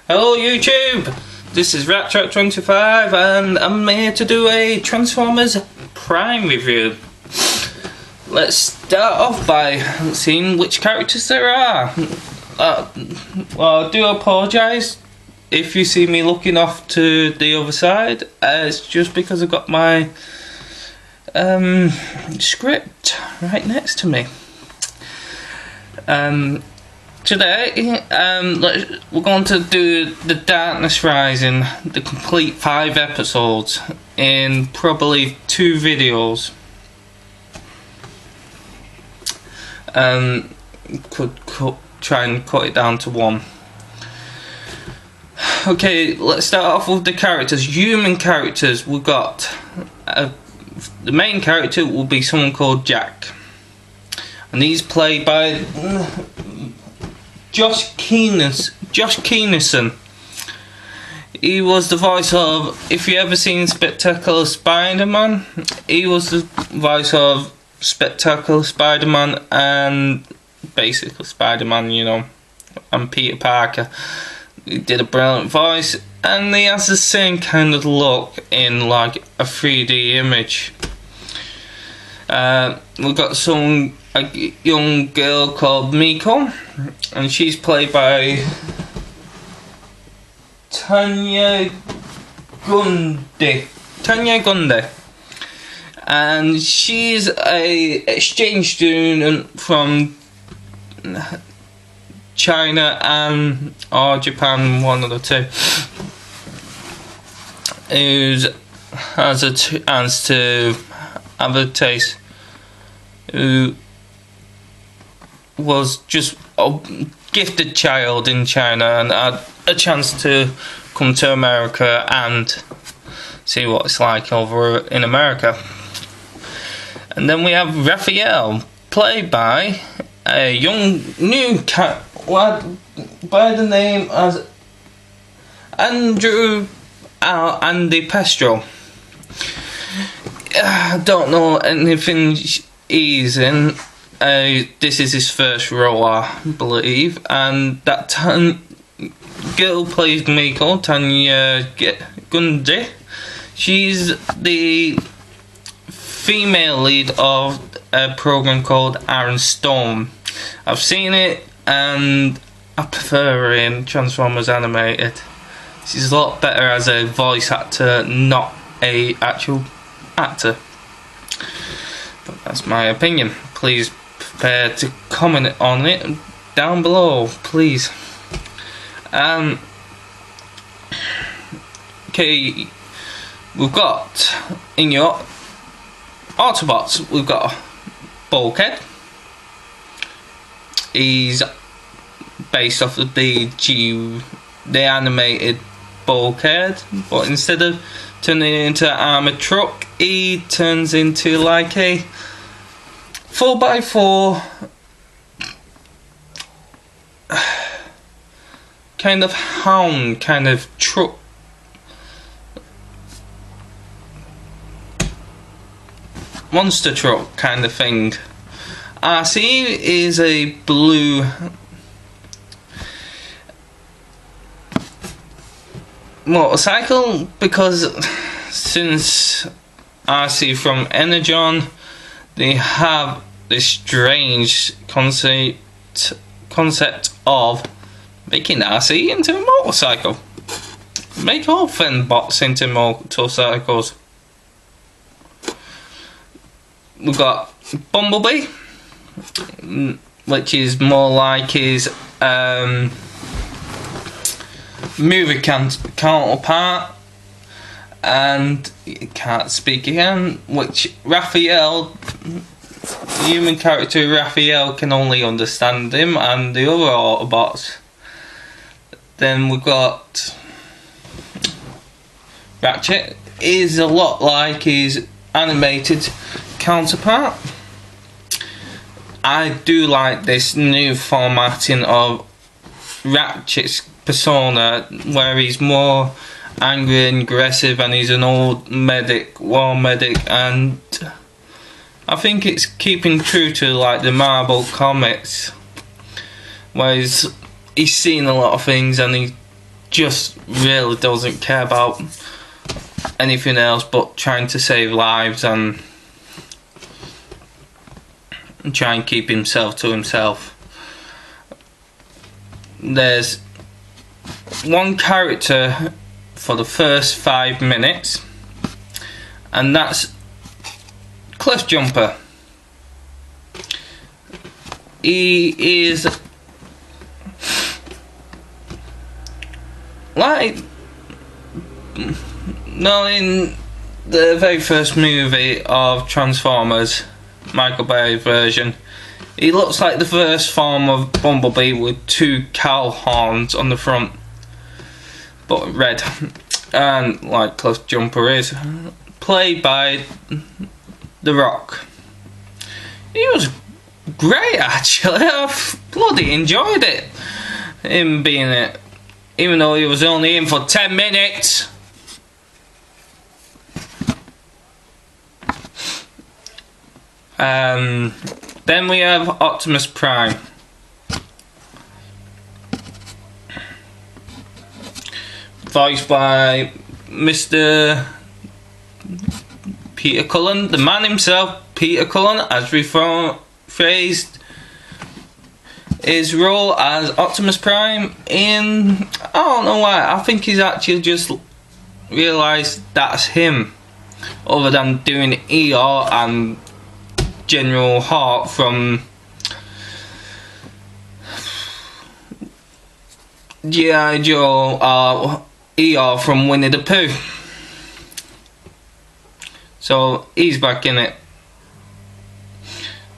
Hello YouTube, this is rattrap25 and I'm here to do a Transformers Prime review. Let's start off by seeing which characters there are. Well, I do apologise if you see me looking off to the other side. It's just because I've got my script right next to me. Today, we're going to do The Darkness Rising, the complete 5 episodes, in probably 2 videos. Could try and cut it down to 1. Okay, let's start off with the characters. Human characters. We've got the main character will be someone called Jack, and he's played by Josh Keenison. He was the voice of, if you ever seen Spectacular Spider-Man, he was the voice of Spectacular Spider-Man and basically Spider-Man, you know, and Peter Parker. He did a brilliant voice, and he has the same kind of look in like a 3D image. We've got a young girl called Miko, and she's played by Tanya Gundy, and she's a exchange student from China or Japan, one of the two, who has a chance to have a taste, who was just a gifted child in China and had a chance to come to America and see what it's like over in America. And then we have Raphael, played by a young new lad by the name as Andy Pestro. I don't know anything he's in. This is his first role, I believe, and that girl plays Miko, Tanya Gundy. She's the female lead of a program called Iron Storm. I've seen it and I prefer her in Transformers Animated. She's a lot better as a voice actor, not a actual actor. But that's my opinion. Please prepare to comment on it down below, please. Okay, we've got in your Autobots, we've got Bulkhead. He's based off of the animated Bulkhead, but instead of turning into an armoured truck, he turns into like a 4x4 kind of hound kind of truck. Monster truck kind of thing. RC is a blue motorcycle, because since RC from Energon, they have this strange concept of making RC into a motorcycle. Make all Fenbots into motorcycles. We've got Bumblebee, which is more like his movie counterpart, and can't speak again, which Raphael, the human character Raphael, can only understand him and the other Autobots. Then we've got Ratchet. Is a lot like his animated counterpart. I do like this new formatting of Ratchet's persona, where he's more angry and aggressive, and he's an old war medic, and I think it's keeping true to like the Marvel comics, where he's seen a lot of things and he just really doesn't care about anything else but trying to save lives and try and keep himself to himself. There's one character for the first 5 minutes, and that's Cliff Jumper. He is like, no, in the very first movie of Transformers, Michael Bay's version, he looks like the first form of Bumblebee with 2 cow horns on the front, but red. And like Cliff Jumper is played by The Rock. He was great, actually. I bloody enjoyed it, him being it, even though he was only in for 10 minutes. Then we have Optimus Prime. Voiced by Mr. Peter Cullen, the man himself, Peter Cullen, has rephrased his role as Optimus Prime in, I don't know why, I think he's actually just realised that's him, other than doing ER and General Hart from G.I. Joe, ER from Winnie the Pooh. So he's back in it.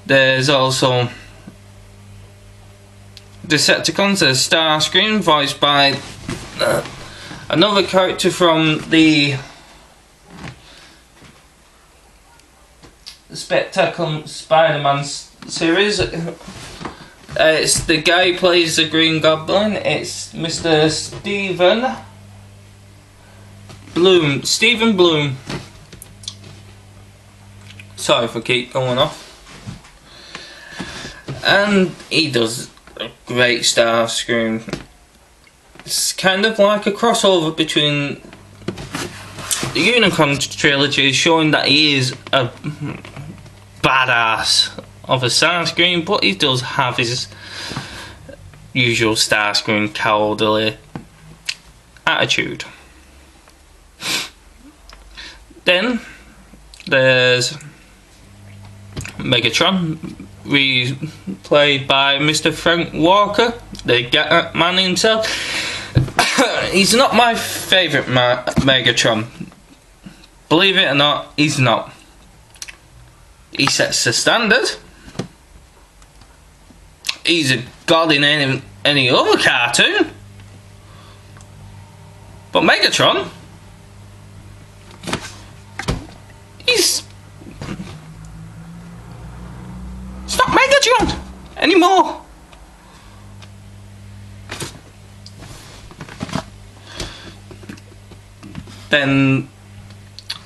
There's also Decepticons, there's Starscream, voiced by another character from the Spectacular Spider-Man series. It's the guy who plays the Green Goblin. It's Mr. Stephen Bloom. Stephen Bloom. Sorry if I keep going off. And he does a great Starscream. It's kind of like a crossover between the Unicorn trilogy, showing that he is a badass of a Starscream, but he does have his usual Starscream cowardly attitude. Then there's Megatron, replayed by Mr. Frank Walker, the Get Man himself. He's not my favourite Megatron. Believe it or not, he's not. He sets the standard. He's a god in any other cartoon. But Megatron, it's not Megatron anymore. Then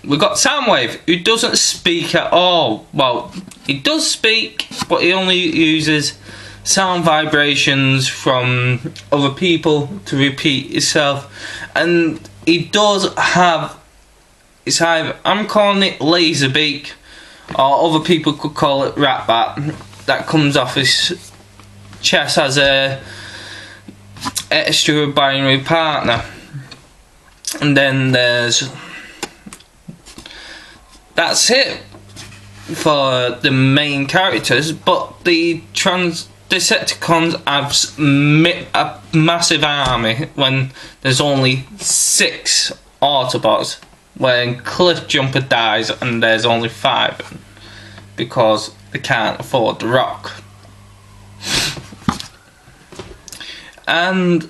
we've got Soundwave, who doesn't speak at all. Well, he does speak, but he only uses sound vibrations from other people to repeat himself. And he does have, it's either, I'm calling it Laserbeak, or other people could call it Ratbat, that comes off his chest as a extra binary partner. And then there's, that's it for the main characters, but the Decepticons have a massive army when there's only 6 Autobots, when Cliff Jumper dies and there's only 5 because they can't afford the Rock. And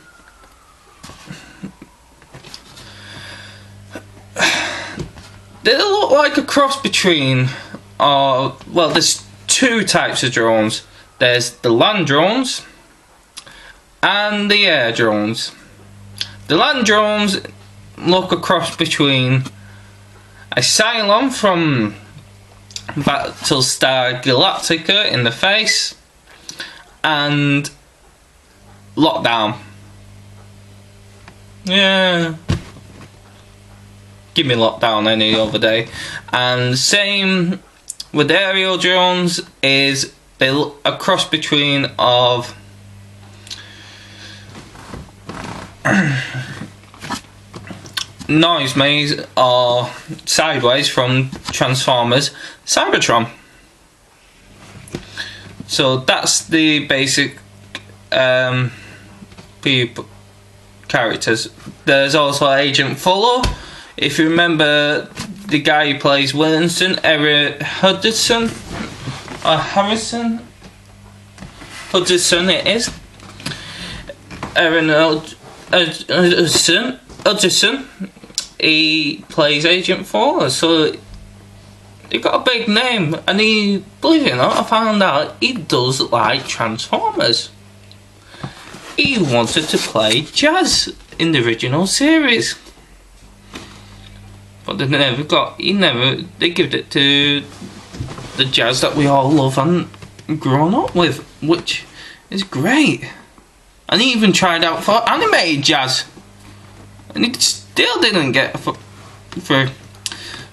they look like a cross between, well, there's 2 types of drones. There's the land drones and the air drones. The land drones look a cross between a Cylon from Battlestar Galactica in the face and Lockdown. Yeah. Give me lockdown any other day. And same with aerial drones, is they look a cross between of Noise Maze or Sideways from Transformers Cybertron. So that's the basic people characters. There's also Agent Fuller. If you remember the guy who plays Williamson, Eric Hudson or Harrison Hudson, it is. Aaron Hudson, he plays Agent Fuller, so he got a big name, and he, believe it or not, I found out he does like Transformers. He wanted to play Jazz in the original series, but they gave it to the Jazz that we all love and grown up with, which is great. And he even tried out for animated Jazz, and he still didn't get through.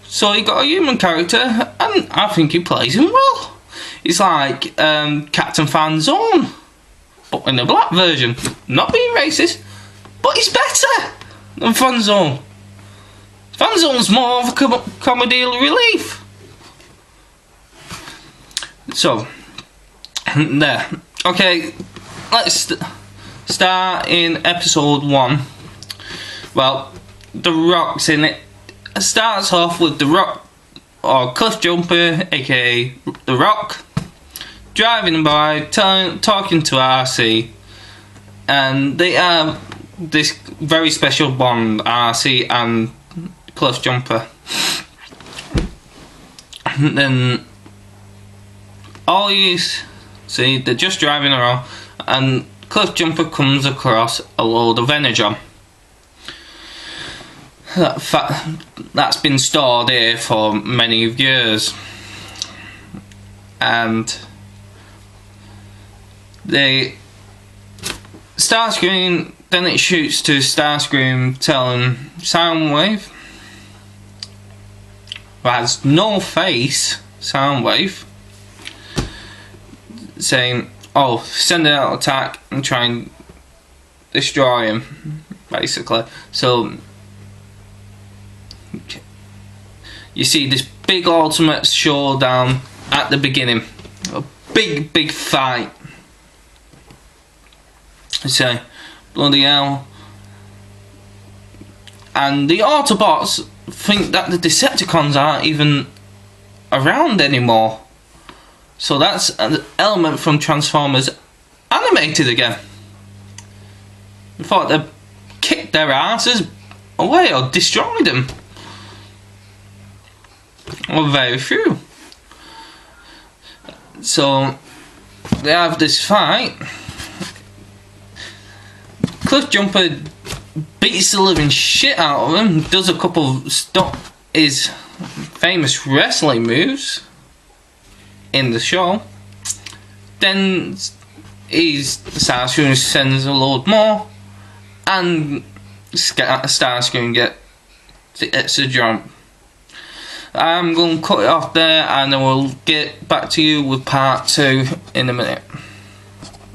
So he got a human character, and I think he plays him well. He's like Captain Fanzone, but in a black version. Not being racist, but he's better than Fanzone. Fanzone's more of a comedy relief. So, there. Okay, let's start in episode 1. Well, The Rock's in it. It starts off with The Rock, or Cliff Jumper, aka The Rock, driving by, talking to RC, and they have this very special bond, RC and Cliff Jumper. And then all you see, they're just driving around, and Cliff Jumper comes across a load of energon that's been stored here for many years, and they Starscream, then it shoots to Starscream telling Soundwave, who has no face, Soundwave, saying, oh, send out attack and try and destroy him, basically. So you see this big ultimate showdown at the beginning, a big fight. So bloody hell, and the Autobots think that the Decepticons aren't even around anymore. So that's an element from Transformers animated again. I thought they'd kicked their asses away or destroyed them. Well, very few. So they have this fight. Cliff Jumper beats the living shit out of him, does a couple of his famous wrestling moves in the show. Then Starscream sends a load more, and Starscream gets a jump. I'm going to cut it off there, and I will get back to you with part 2 in a minute.